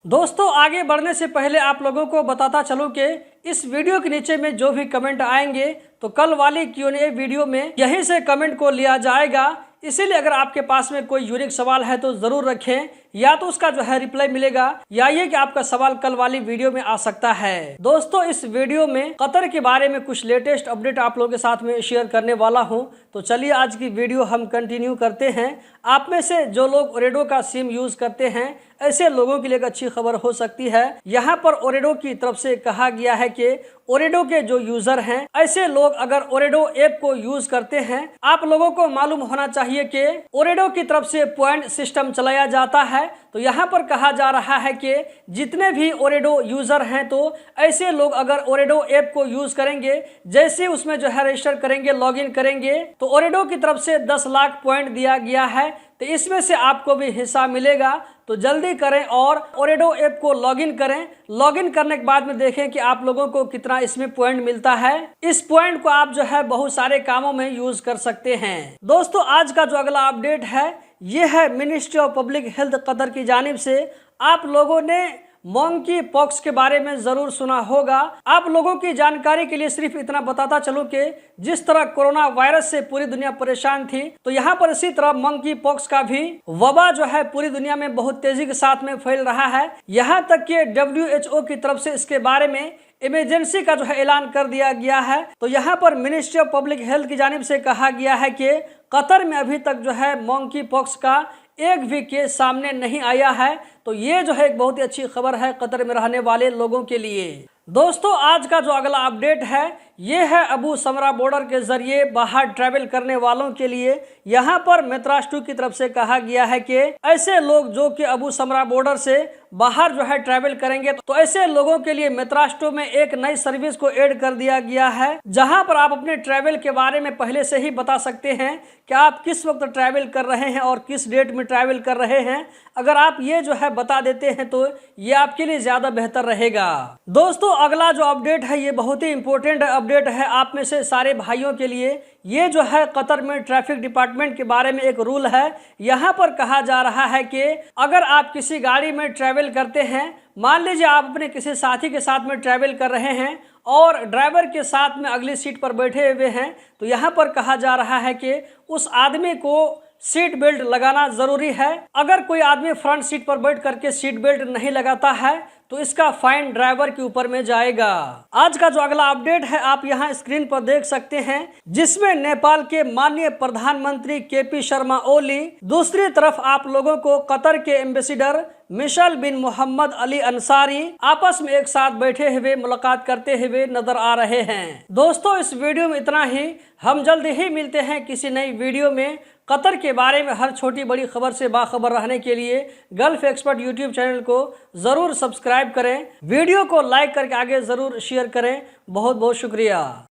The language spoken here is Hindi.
दोस्तों आगे बढ़ने से पहले आप लोगों को बताता चलूं कि इस वीडियो के नीचे में जो भी कमेंट आएंगे तो कल वाली Q&A वीडियो में यहीं से कमेंट को लिया जाएगा। इसीलिए अगर आपके पास में कोई यूनिक सवाल है तो जरूर रखें, या तो उसका जो है रिप्लाई मिलेगा या ये कि आपका सवाल कल वाली वीडियो में आ सकता है। दोस्तों इस वीडियो में कतर के बारे में कुछ लेटेस्ट अपडेट आप लोगों के साथ में शेयर करने वाला हूं। तो चलिए आज की वीडियो हम कंटिन्यू करते हैं। आप में से जो लोग ओरेडो का सिम यूज करते हैं ऐसे लोगों के लिए एक अच्छी खबर हो सकती है। यहाँ पर ओरेडो की तरफ से कहा गया है कि ओरेडो के जो यूजर हैं ऐसे लोग अगर ओरेडो ऐप को यूज करते हैं, आप लोगों को मालूम होना चाहिए कि ओरेडो की तरफ से पॉइंट सिस्टम चलाया जाता है। तो यहाँ पर कहा जा रहा है कि जितने भी ओरेडो यूजर हैं तो ऐसे लोग अगर ओरेडो ऐप को यूज करेंगे, जैसे उसमें जो है रजिस्टर करेंगे, लॉगिन करेंगे, तो ओरेडो की तरफ से 10 लाख पॉइंट दिया गया है। तो इसमें से आपको भी हिस्सा मिलेगा। तो जल्दी करें और ओरेडो ऐप को लॉगिन करें। लॉगिन करने के बाद में देखें कि आप लोगों को कितना इसमें पॉइंट मिलता है। इस पॉइंट को आप जो है बहुत सारे कामों में यूज कर सकते हैं। दोस्तों आज का जो अगला अपडेट है ये है ministry of public health Qatar की जानिब से। आप लोगों ने मंकी पॉक्स के बारे में जरूर सुना होगा। आप लोगों की जानकारी के लिए सिर्फ इतना बताता चलूं कि जिस तरह कोरोना वायरस से पूरी दुनिया परेशान थी, तो यहाँ पर इसी तरह मंकी पॉक्स का भी वबा जो है पूरी दुनिया में बहुत तेजी के साथ में फैल रहा है। यहाँ तक कि WHO की तरफ से इसके बारे में इमरजेंसी का जो है ऐलान कर दिया गया है। तो यहाँ पर मिनिस्ट्री ऑफ पब्लिक हेल्थ की जानिब से कहा गया है कि कतर में अभी तक जो है मंकी पॉक्स का एक भी केस सामने नहीं आया है। तो ये जो है एक बहुत ही अच्छी खबर है कतर में रहने वाले लोगों के लिए। दोस्तों आज का जो अगला अपडेट है ये है अबू समरा बॉर्डर के जरिए बाहर ट्रैवल करने वालों के लिए। यहाँ पर मेट्रास्टू की तरफ से कहा गया है कि ऐसे लोग जो कि अबू समरा बॉर्डर से बाहर जो है ट्रैवल करेंगे, तो ऐसे लोगों के लिए मेट्रास्टू में एक नई सर्विस को ऐड कर दिया गया है, जहां पर आप अपने ट्रैवल के बारे में पहले से ही बता सकते हैं कि आप किस वक्त ट्रैवल कर रहे हैं और किस डेट में ट्रैवल कर रहे हैं। अगर आप ये जो है बता देते हैं तो ये आपके लिए ज्यादा बेहतर रहेगा। दोस्तों अगला जो अपडेट है ये बहुत ही इंपॉर्टेंट अपडेट है आप में से सारे भाइयों के लिए। ये जो है कतर में ट्रैफिक डिपार्टमेंट के बारे में एक रूल है। यहाँ पर कहा जा रहा है कि अगर आप किसी गाड़ी में ट्रैवल करते हैं, मान लीजिए आप अपने किसी साथी के साथ में ट्रैवल कर रहे हैं और ड्राइवर के साथ में अगली सीट पर बैठे हुए हैं, तो यहाँ पर कहा जा रहा है कि उस आदमी को सीट बेल्ट लगाना जरूरी है। अगर कोई आदमी फ्रंट सीट पर बैठ करके सीट बेल्ट नहीं लगाता है तो इसका फाइन ड्राइवर के ऊपर में जाएगा। आज का जो अगला अपडेट है आप यहाँ स्क्रीन पर देख सकते हैं, जिसमें नेपाल के माननीय प्रधानमंत्री KP शर्मा ओली, दूसरी तरफ आप लोगों को कतर के एम्बेसडर मिशेल बिन मोहम्मद अली अंसारी आपस में एक साथ बैठे हुए मुलाकात करते हुए नजर आ रहे हैं। दोस्तों इस वीडियो में इतना ही। हम जल्द ही मिलते हैं किसी नई वीडियो में। कतर के बारे में हर छोटी बड़ी खबर से बाखबर रहने के लिए गल्फ एक्सपर्ट YouTube चैनल को जरूर सब्सक्राइब करें। वीडियो को लाइक करके आगे जरूर शेयर करें। बहुत बहुत शुक्रिया।